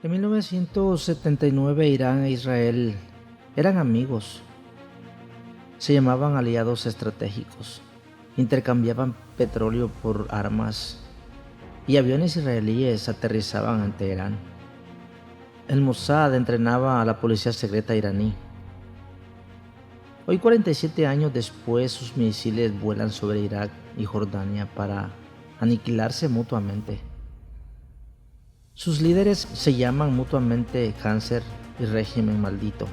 En 1979 Irán e Israel eran amigos, se llamaban aliados estratégicos, intercambiaban petróleo por armas y aviones israelíes aterrizaban en Teherán. El Mossad entrenaba a la policía secreta iraní. Hoy, 47 años después, sus misiles vuelan sobre Irak y Jordania para aniquilarse mutuamente. Sus líderes se llaman mutuamente cáncer y régimen maldito.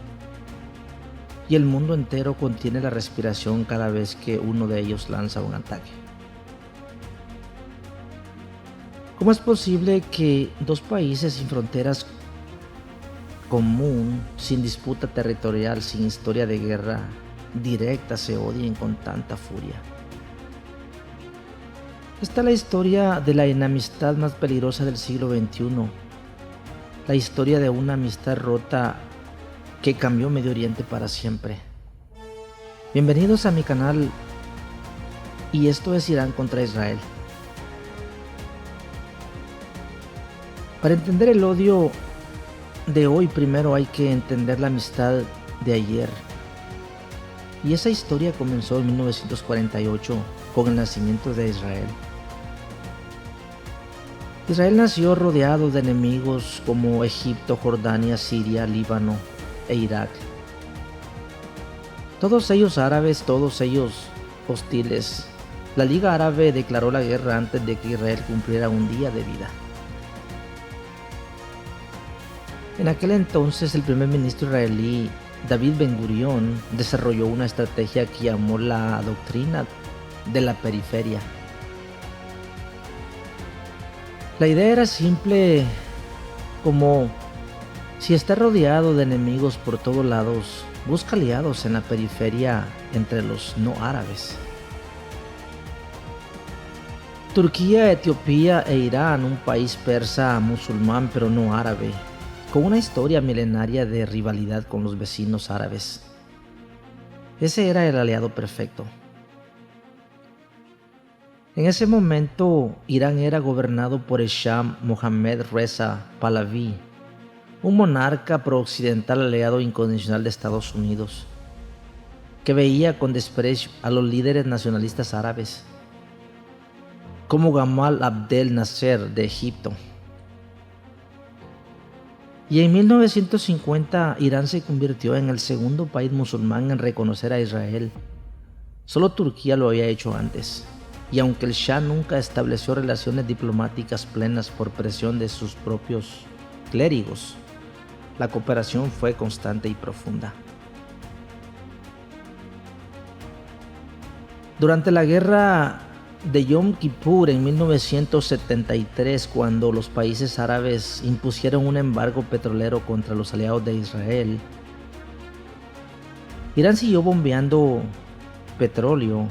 Y el mundo entero contiene la respiración cada vez que uno de ellos lanza un ataque. ¿Cómo es posible que dos países sin fronteras común, sin disputa territorial, sin historia de guerra directa, se odien con tanta furia? Esta es la historia de la enemistad más peligrosa del siglo XXI, la historia de una amistad rota que cambió Medio Oriente para siempre. Bienvenidos a mi canal, y esto es Irán contra Israel. Para entender el odio de hoy, primero hay que entender la amistad de ayer. Y esa historia comenzó en 1948 con el nacimiento de Israel. Israel nació rodeado de enemigos como Egipto, Jordania, Siria, Líbano e Irak. Todos ellos árabes, todos ellos hostiles. La Liga Árabe declaró la guerra antes de que Israel cumpliera un día de vida. En aquel entonces, el primer ministro israelí David Ben-Gurión desarrolló una estrategia que llamó la doctrina de la periferia. La idea era simple, como: si estás rodeado de enemigos por todos lados, busca aliados en la periferia entre los no árabes. Turquía, Etiopía e Irán, un país persa musulmán pero no árabe, con una historia milenaria de rivalidad con los vecinos árabes. Ese era el aliado perfecto. En ese momento, Irán era gobernado por el Shah Mohammad Reza Pahlaví, un monarca pro-occidental aliado incondicional de Estados Unidos, que veía con desprecio a los líderes nacionalistas árabes, como Gamal Abdel Nasser de Egipto. Y en 1950, Irán se convirtió en el segundo país musulmán en reconocer a Israel. Solo Turquía lo había hecho antes. Y aunque el Shah nunca estableció relaciones diplomáticas plenas por presión de sus propios clérigos, la cooperación fue constante y profunda. Durante la guerra de Yom Kippur en 1973, cuando los países árabes impusieron un embargo petrolero contra los aliados de Israel, Irán siguió bombeando petróleo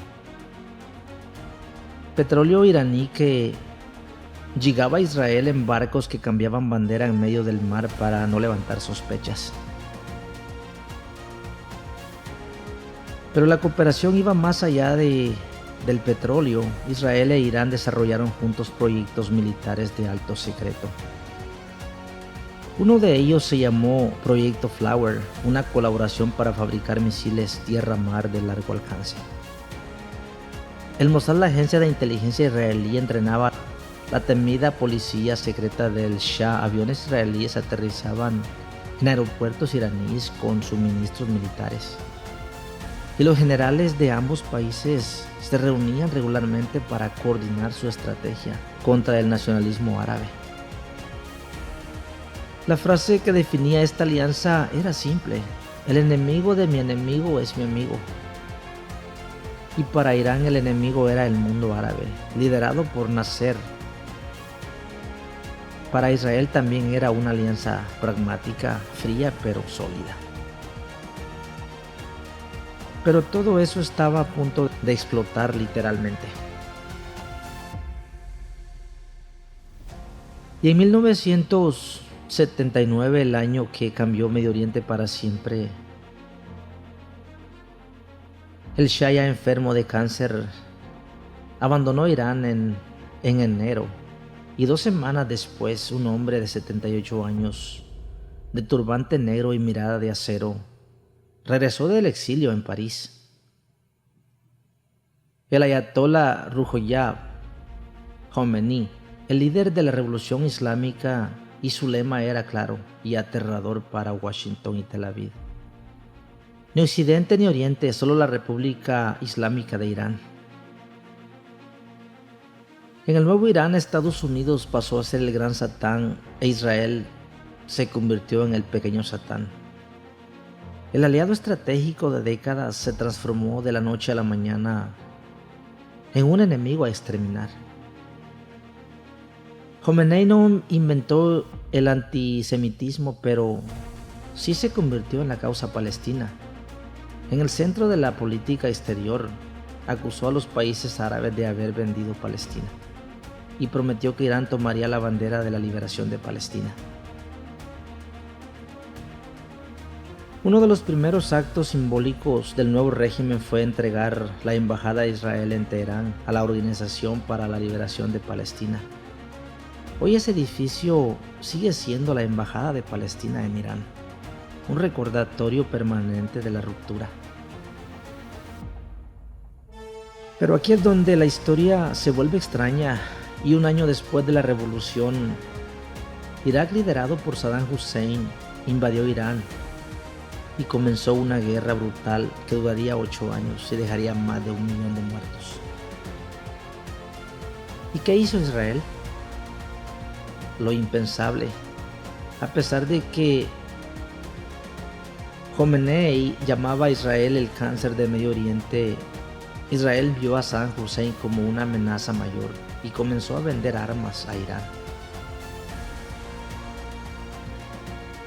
iraní que llegaba a Israel en barcos que cambiaban bandera en medio del mar para no levantar sospechas. Pero la cooperación iba más allá del petróleo. Israel e Irán desarrollaron juntos proyectos militares de alto secreto. Uno de ellos se llamó Proyecto Flower, una colaboración para fabricar misiles tierra-mar de largo alcance. El Mossad, la agencia de inteligencia israelí, entrenaba la temida policía secreta del Shah. Aviones israelíes aterrizaban en aeropuertos iraníes con suministros militares. Y los generales de ambos países se reunían regularmente para coordinar su estrategia contra el nacionalismo árabe. La frase que definía esta alianza era simple: el enemigo de mi enemigo es mi amigo. Y para Irán el enemigo era el mundo árabe, liderado por Nasser. Para Israel también era una alianza pragmática, fría pero sólida. Pero todo eso estaba a punto de explotar literalmente. Y en 1979, el año que cambió Medio Oriente para siempre, el Shah, ya enfermo de cáncer, abandonó Irán en enero Y 2 semanas después, un hombre de 78 años, de turbante negro y mirada de acero, regresó del exilio en París. El ayatolá Ruhollah Khomeini, el líder de la revolución islámica, y su lema era claro y aterrador para Washington y Tel Aviv: ni Occidente ni Oriente, solo la República Islámica de Irán. En el nuevo Irán, Estados Unidos pasó a ser el gran Satán e Israel se convirtió en el pequeño Satán. El aliado estratégico de décadas se transformó de la noche a la mañana en un enemigo a exterminar. Khomeini no inventó el antisemitismo, pero sí se convirtió en la causa palestina. En el centro de la política exterior, acusó a los países árabes de haber vendido Palestina y prometió que Irán tomaría la bandera de la liberación de Palestina. Uno de los primeros actos simbólicos del nuevo régimen fue entregar la embajada de Israel en Teherán a la Organización para la Liberación de Palestina. Hoy ese edificio sigue siendo la embajada de Palestina en Irán, un recordatorio permanente de la ruptura. Pero aquí es donde la historia se vuelve extraña, y un año después de la revolución, Irak, liderado por Saddam Hussein, invadió Irán y comenzó una guerra brutal que duraría 8 años y dejaría más de 1 millón de muertos. ¿Y qué hizo Israel? Lo impensable. A pesar de que Khomeini llamaba a Israel el cáncer de Medio Oriente, Israel vio a Saddam Hussein como una amenaza mayor y comenzó a vender armas a Irán.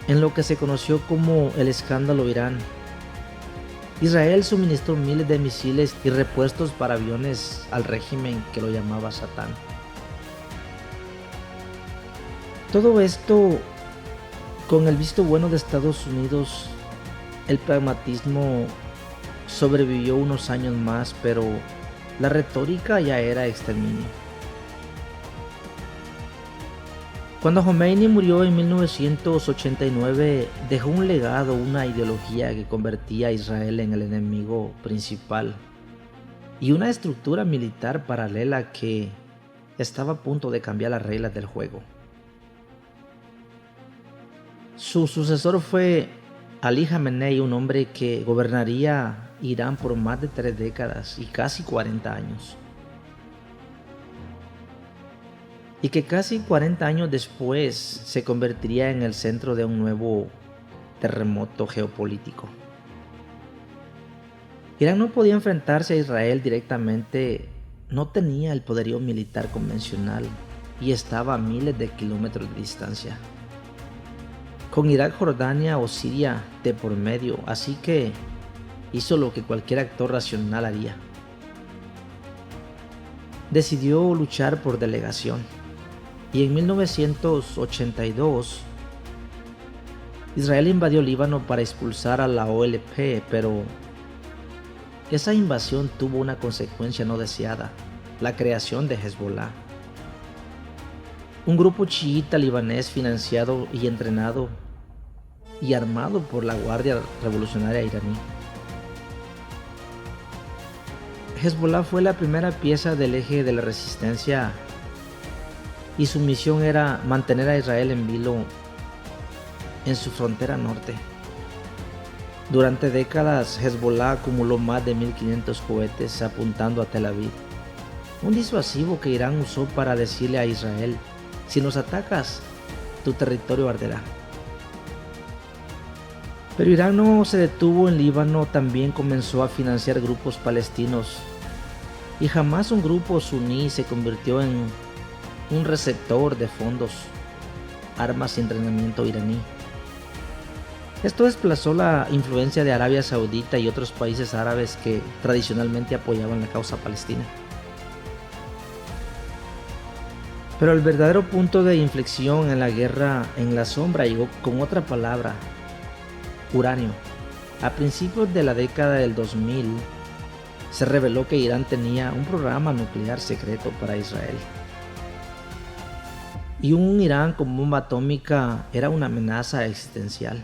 En lo que se conoció como el escándalo Irán, Israel suministró miles de misiles y repuestos para aviones al régimen que lo llamaba Satán. Todo esto con el visto bueno de Estados Unidos. El pragmatismo sobrevivió unos años más, pero la retórica ya era exterminio. Cuando Khomeini murió en 1989, dejó un legado, una ideología que convertía a Israel en el enemigo principal y una estructura militar paralela que estaba a punto de cambiar las reglas del juego. Su sucesor fue Ali Khamenei, un hombre que gobernaría Irán por más de 3 décadas y casi 40 años. Y que casi 40 años después se convertiría en el centro de un nuevo terremoto geopolítico. Irán no podía enfrentarse a Israel directamente, no tenía el poderío militar convencional y estaba a miles de kilómetros de distancia, con Irak, Jordania o Siria de por medio, así que hizo lo que cualquier actor racional haría. Decidió luchar por delegación. Y en 1982, Israel invadió Líbano para expulsar a la OLP, pero esa invasión tuvo una consecuencia no deseada: la creación de Hezbollah, un grupo chiita libanés financiado y entrenado y armado por la Guardia Revolucionaria iraní. Hezbollah fue la primera pieza del eje de la resistencia y su misión era mantener a Israel en vilo en su frontera norte. Durante décadas, Hezbollah acumuló más de 1.500 cohetes apuntando a Tel Aviv, un disuasivo que Irán usó para decirle a Israel: si nos atacas, tu territorio arderá. Pero Irán no se detuvo en Líbano, también comenzó a financiar grupos palestinos, y jamás un grupo suní se convirtió en un receptor de fondos, armas y entrenamiento iraní. Esto desplazó la influencia de Arabia Saudita y otros países árabes que tradicionalmente apoyaban la causa palestina. Pero el verdadero punto de inflexión en la guerra en la sombra llegó con otra palabra: uranio. A principios de la década del 2000, se reveló que Irán tenía un programa nuclear secreto para Israel. y un Irán con bomba atómica era una amenaza existencial.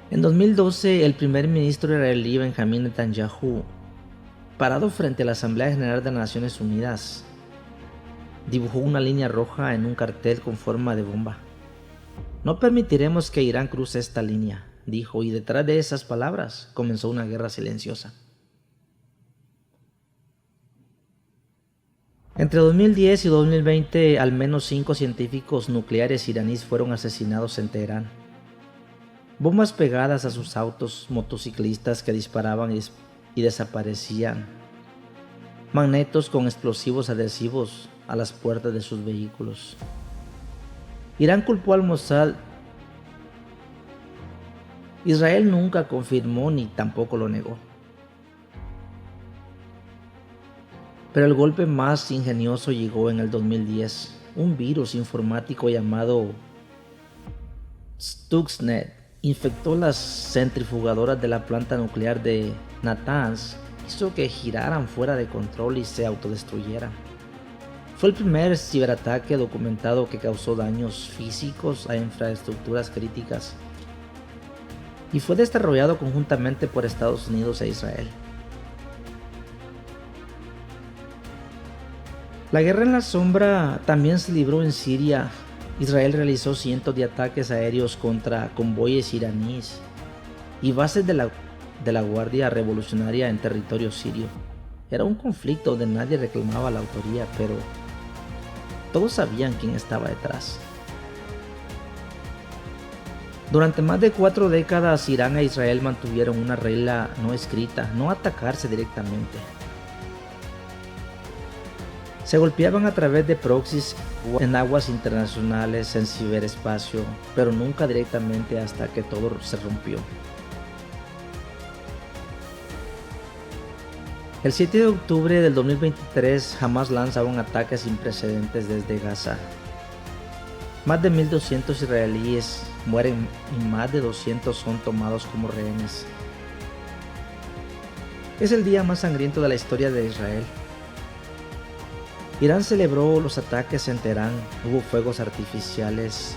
En 2012, el primer ministro israelí Benjamin Netanyahu, parado frente a la Asamblea General de las Naciones Unidas, dibujó una línea roja en un cartel con forma de bomba. No permitiremos que Irán cruce esta línea, dijo, y detrás de esas palabras comenzó una guerra silenciosa. Entre 2010 y 2020, al menos 5 científicos nucleares iraníes fueron asesinados en Teherán. Bombas pegadas a sus autos, motociclistas que disparaban y desaparecían, magnetos con explosivos adhesivos a las puertas de sus vehículos. Irán culpó al Mossad. Israel nunca confirmó ni tampoco lo negó. Pero el golpe más ingenioso llegó en el 2010. Un virus informático llamado Stuxnet infectó las centrifugadoras de la planta nuclear de Natanz, hizo que giraran fuera de control y se autodestruyeran. Fue el primer ciberataque documentado que causó daños físicos a infraestructuras críticas y fue desarrollado conjuntamente por Estados Unidos e Israel. La guerra en la sombra también se libró en Siria. Israel realizó cientos de ataques aéreos contra convoyes iraníes y bases de la Guardia Revolucionaria en territorio sirio. Era un conflicto donde nadie reclamaba la autoría, pero todos sabían quién estaba detrás. Durante más de 4 décadas, Irán e Israel mantuvieron una regla no escrita: no atacarse directamente. Se golpeaban a través de proxies en aguas internacionales, en ciberespacio, pero nunca directamente hasta que todo se rompió. El 7 de octubre del 2023, Hamas lanza un ataque sin precedentes desde Gaza. Más de 1.200 israelíes mueren y más de 200 son tomados como rehenes. Es el día más sangriento de la historia de Israel. Irán celebró los ataques en Teherán, hubo fuegos artificiales,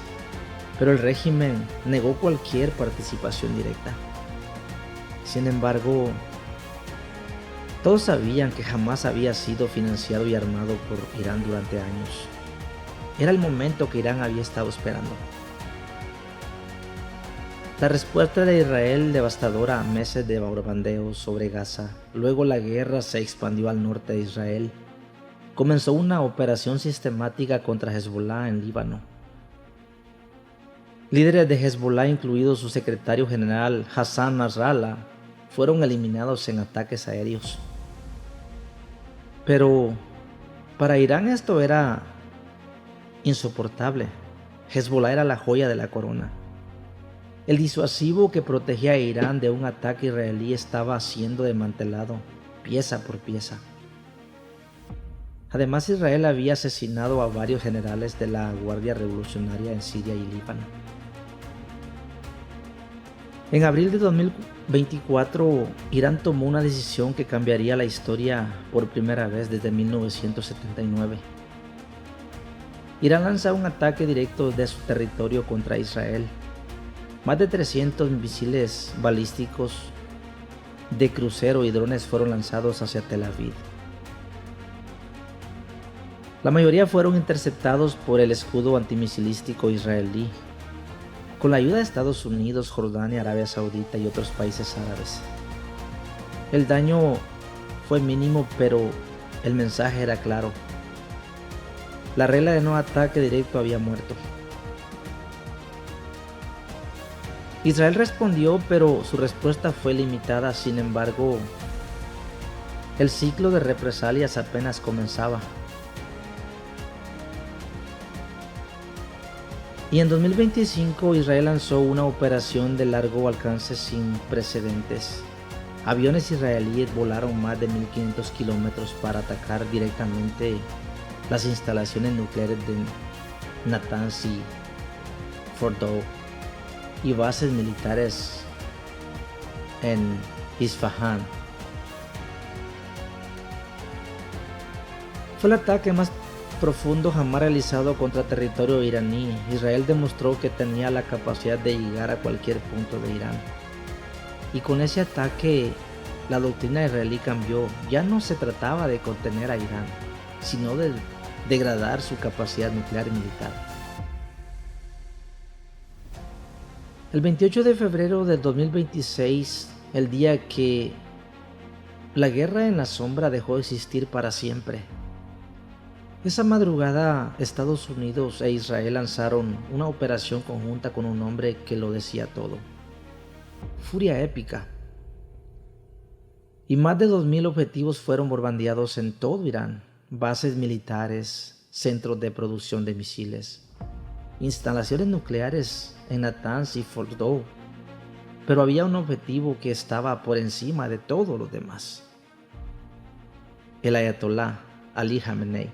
pero el régimen negó cualquier participación directa. Sin embargo, todos sabían que jamás había sido financiado y armado por Irán durante años. Era el momento que Irán había estado esperando. La respuesta de Israel devastadora a meses de bombardeos sobre Gaza. Luego la guerra se expandió al norte de Israel. Comenzó una operación sistemática contra Hezbollah en Líbano. Líderes de Hezbollah, incluido su secretario general Hassan Nasrallah, fueron eliminados en ataques aéreos. Pero para Irán esto era insoportable. Hezbollah era la joya de la corona. El disuasivo que protegía a Irán de un ataque israelí estaba siendo desmantelado pieza por pieza. Además, Israel había asesinado a varios generales de la Guardia Revolucionaria en Siria y Líbano. En abril de 2024, Irán tomó una decisión que cambiaría la historia por primera vez desde 1979. Irán lanza un ataque directo de su territorio contra Israel. Más de 300 misiles balísticos de crucero y drones fueron lanzados hacia Tel Aviv. La mayoría fueron interceptados por el escudo antimisilístico israelí, con la ayuda de Estados Unidos, Jordania, Arabia Saudita y otros países árabes. El daño fue mínimo, pero el mensaje era claro. La regla de no ataque directo había muerto. Israel respondió, pero su respuesta fue limitada. Sin embargo, el ciclo de represalias apenas comenzaba. Y en 2025 Israel lanzó una operación de largo alcance sin precedentes. Aviones israelíes volaron más de 1.500 kilómetros para atacar directamente las instalaciones nucleares de Natanz y Fordow y bases militares en Isfahan. Fue el ataque más profundo jamás realizado contra territorio iraní, Israel demostró que tenía la capacidad de llegar a cualquier punto de Irán. Y con ese ataque, la doctrina israelí cambió. Ya no se trataba de contener a Irán, sino de degradar su capacidad nuclear y militar. El 28 de febrero del 2026, el día que la guerra en la sombra dejó de existir para siempre. Esa madrugada, Estados Unidos e Israel lanzaron una operación conjunta con un nombre que lo decía todo: Furia Épica. Y más de 2.000 objetivos fueron bombardeados en todo Irán: bases militares, centros de producción de misiles, instalaciones nucleares en Natanz y Fordow. Pero había un objetivo que estaba por encima de todos los demás: el ayatolá Ali Khamenei,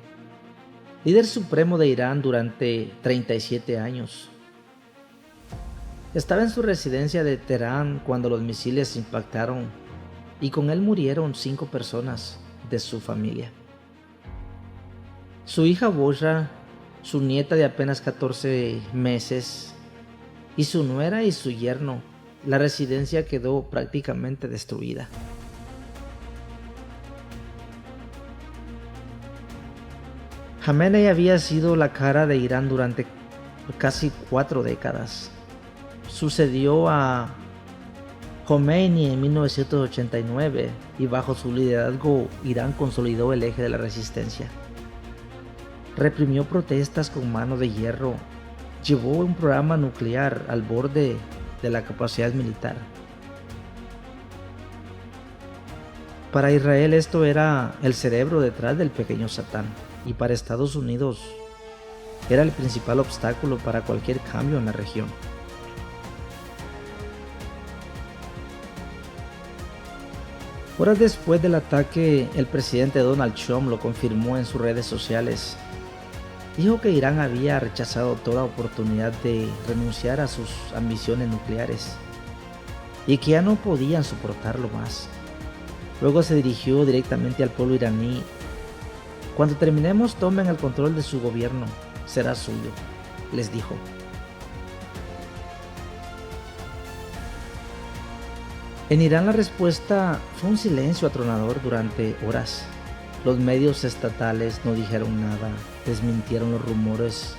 líder supremo de Irán durante 37 años. Estaba en su residencia de Teherán cuando los misiles impactaron y con él murieron 5 personas de su familia. Su hija Boshra, su nieta de apenas 14 meses y su nuera y su yerno. La residencia quedó prácticamente destruida. Khamenei había sido la cara de Irán durante casi 4 décadas. Sucedió a Khomeini en 1989 y bajo su liderazgo Irán consolidó el eje de la resistencia. Reprimió protestas con mano de hierro, llevó un programa nuclear al borde de la capacidad militar. Para Israel esto era el cerebro detrás del pequeño Satán, y para Estados Unidos era el principal obstáculo para cualquier cambio en la región. Horas después del ataque, el presidente Donald Trump lo confirmó en sus redes sociales. Dijo que Irán había rechazado toda oportunidad de renunciar a sus ambiciones nucleares y que ya no podían soportarlo más. Luego se dirigió directamente al pueblo iraní. Cuando terminemos, tomen el control de su gobierno, será suyo, les dijo. En Irán la respuesta fue un silencio atronador durante horas. Los medios estatales no dijeron nada, desmintieron los rumores,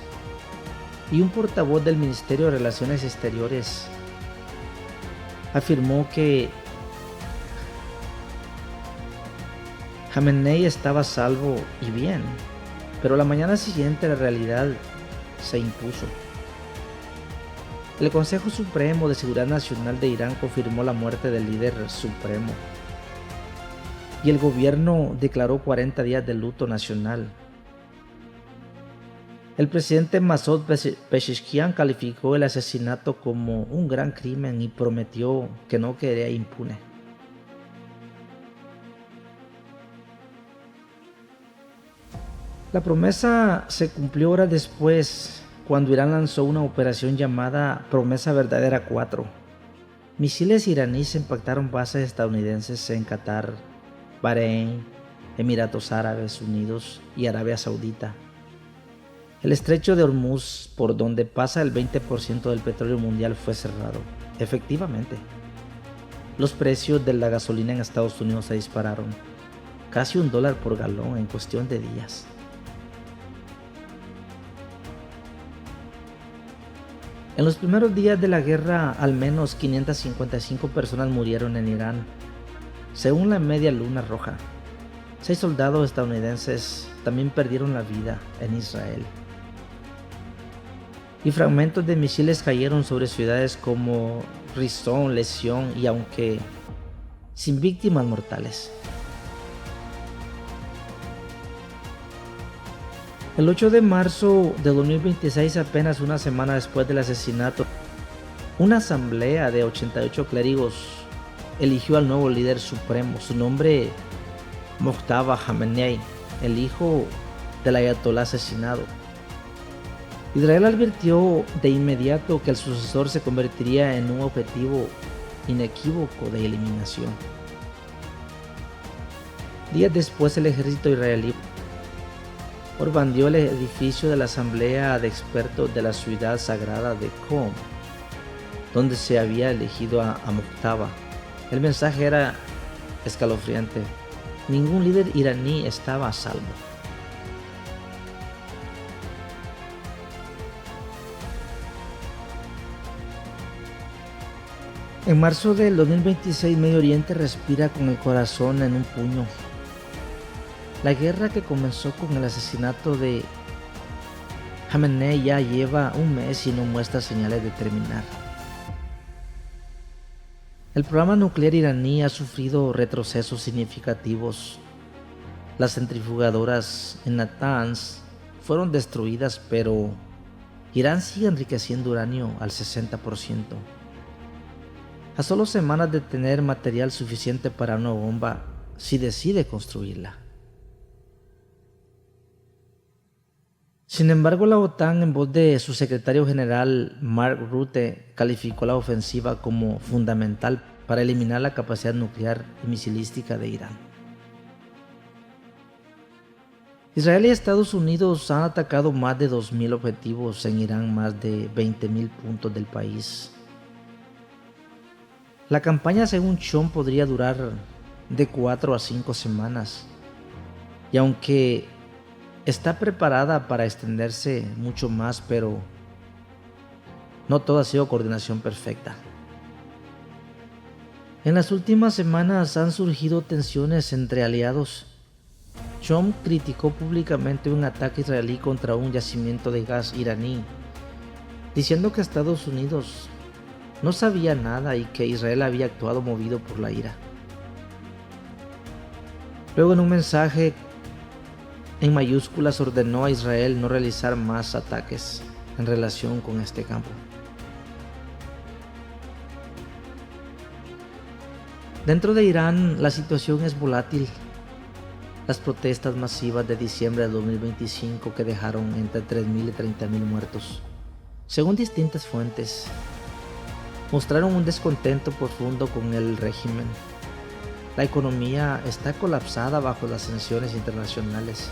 y un portavoz del Ministerio de Relaciones Exteriores afirmó que Khamenei estaba a salvo y bien, pero la mañana siguiente la realidad se impuso. El Consejo Supremo de Seguridad Nacional de Irán confirmó la muerte del líder supremo y el gobierno declaró 40 días de luto nacional. El presidente Masoud Pezeshkian calificó el asesinato como un gran crimen y prometió que no quedaría impune. La promesa se cumplió horas después, cuando Irán lanzó una operación llamada Promesa Verdadera 4. Misiles iraníes impactaron bases estadounidenses en Qatar, Bahrein, Emiratos Árabes Unidos y Arabia Saudita. El estrecho de Hormuz, por donde pasa el 20% del petróleo mundial, fue cerrado. Efectivamente, los precios de la gasolina en Estados Unidos se dispararon, casi $1 por galón en cuestión de días. En los primeros días de la guerra, al menos 555 personas murieron en Irán, según la Media Luna Roja. 6 soldados estadounidenses también perdieron la vida en Israel. Y fragmentos de misiles cayeron sobre ciudades como Rishon LeZion, y aunque sin víctimas mortales. El 8 de marzo de 2026, apenas una semana después del asesinato, una asamblea de 88 clérigos eligió al nuevo líder supremo. Su nombre, Mojtaba Khamenei, el hijo del ayatolá asesinado. Israel advirtió de inmediato que el sucesor se convertiría en un objetivo inequívoco de eliminación. Días después, el ejército israelí bombardeó el edificio de la Asamblea de Expertos de la ciudad sagrada de Qom, donde se había elegido a Muqtada. El mensaje era escalofriante: ningún líder iraní estaba a salvo. En marzo del 2026, Medio Oriente respira con el corazón en un puño. La guerra, que comenzó con el asesinato de Khamenei, ya lleva un mes y no muestra señales de terminar. El programa nuclear iraní ha sufrido retrocesos significativos. Las centrifugadoras en Natanz fueron destruidas, pero Irán sigue enriqueciendo uranio al 60%. A solo semanas de tener material suficiente para una bomba, si decide construirla. Sin embargo, la OTAN, en voz de su secretario general Mark Rutte, calificó la ofensiva como fundamental para eliminar la capacidad nuclear y misilística de Irán. Israel y Estados Unidos han atacado más de 2.000 objetivos en Irán, más de 20.000 puntos del país. La campaña, según Chom, podría durar de 4 a 5 semanas, y aunque está preparada para extenderse mucho más, pero no todo ha sido coordinación perfecta. En las últimas semanas han surgido tensiones entre aliados. Chom criticó públicamente un ataque israelí contra un yacimiento de gas iraní, diciendo que Estados Unidos no sabía nada y que Israel había actuado movido por la ira. Luego, en un mensaje en mayúsculas, ordenó a Israel no realizar más ataques en relación con este campo. Dentro de Irán, la situación es volátil. Las protestas masivas de diciembre de 2025, que dejaron entre 3.000 y 30.000 muertos, según distintas fuentes, mostraron un descontento profundo con el régimen. La economía está colapsada bajo las sanciones internacionales,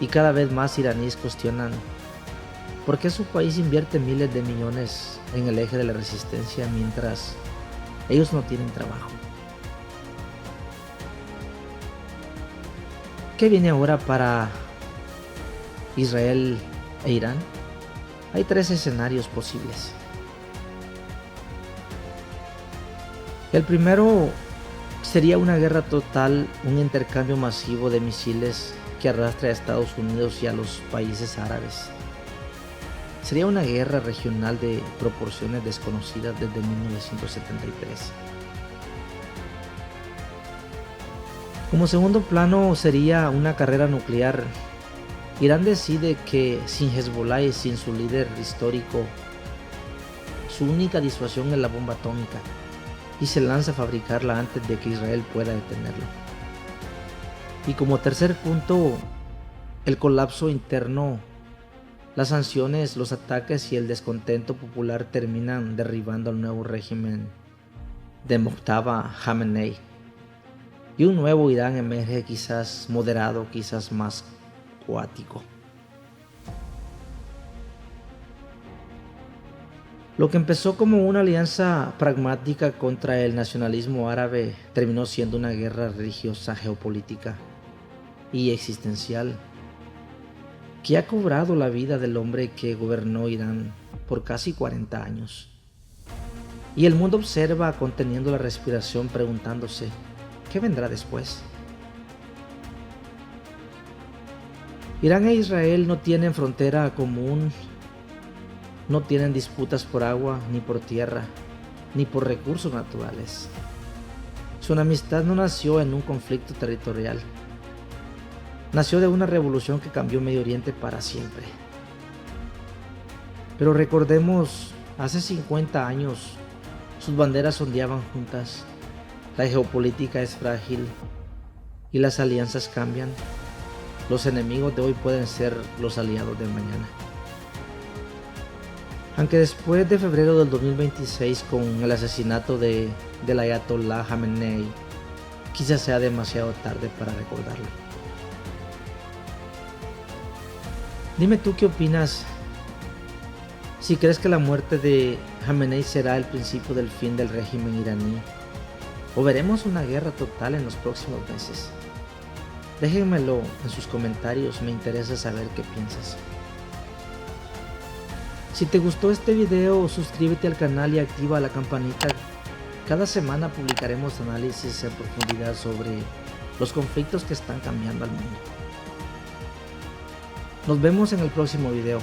y cada vez más iraníes cuestionan por qué su país invierte miles de millones en el eje de la resistencia mientras ellos no tienen trabajo. ¿Qué viene ahora para Israel e Irán? Hay 3 escenarios posibles. El primero sería una guerra total, un intercambio masivo de misiles que arrastre a Estados Unidos y a los países árabes. Sería una guerra regional de proporciones desconocidas desde 1973. Como segundo plano sería una carrera nuclear. Irán decide que sin Hezbollah y sin su líder histórico, su única disuasión es la bomba atómica, y se lanza a fabricarla antes de que Israel pueda detenerlo. Y como tercer punto, el colapso interno. Las sanciones, los ataques y el descontento popular terminan derribando al nuevo régimen de Muqtada Khamenei, y un nuevo Irán emerge, quizás moderado, quizás más caótico. Lo que empezó como una alianza pragmática contra el nacionalismo árabe terminó siendo una guerra religiosa, geopolítica y existencial, que ha cobrado la vida del hombre que gobernó Irán por casi 40 años. Y el mundo observa conteniendo la respiración, preguntándose, ¿qué vendrá después? Irán e Israel no tienen frontera común, no tienen disputas por agua, ni por tierra, ni por recursos naturales. Su amistad no nació en un conflicto territorial. Nació de una revolución que cambió Medio Oriente para siempre. Pero recordemos, hace 50 años, sus banderas ondeaban juntas. La geopolítica es frágil y las alianzas cambian. Los enemigos de hoy pueden ser los aliados de mañana. Aunque después de febrero del 2026, con el asesinato del Ayatollah Khamenei, quizás sea demasiado tarde para recordarlo. Dime tú qué opinas, si crees que la muerte de Jamenei será el principio del fin del régimen iraní, o veremos una guerra total en los próximos meses. Déjenmelo en sus comentarios, me interesa saber qué piensas. Si te gustó este video, suscríbete al canal y activa la campanita. Cada semana publicaremos análisis en profundidad sobre los conflictos que están cambiando al mundo. Nos vemos en el próximo video.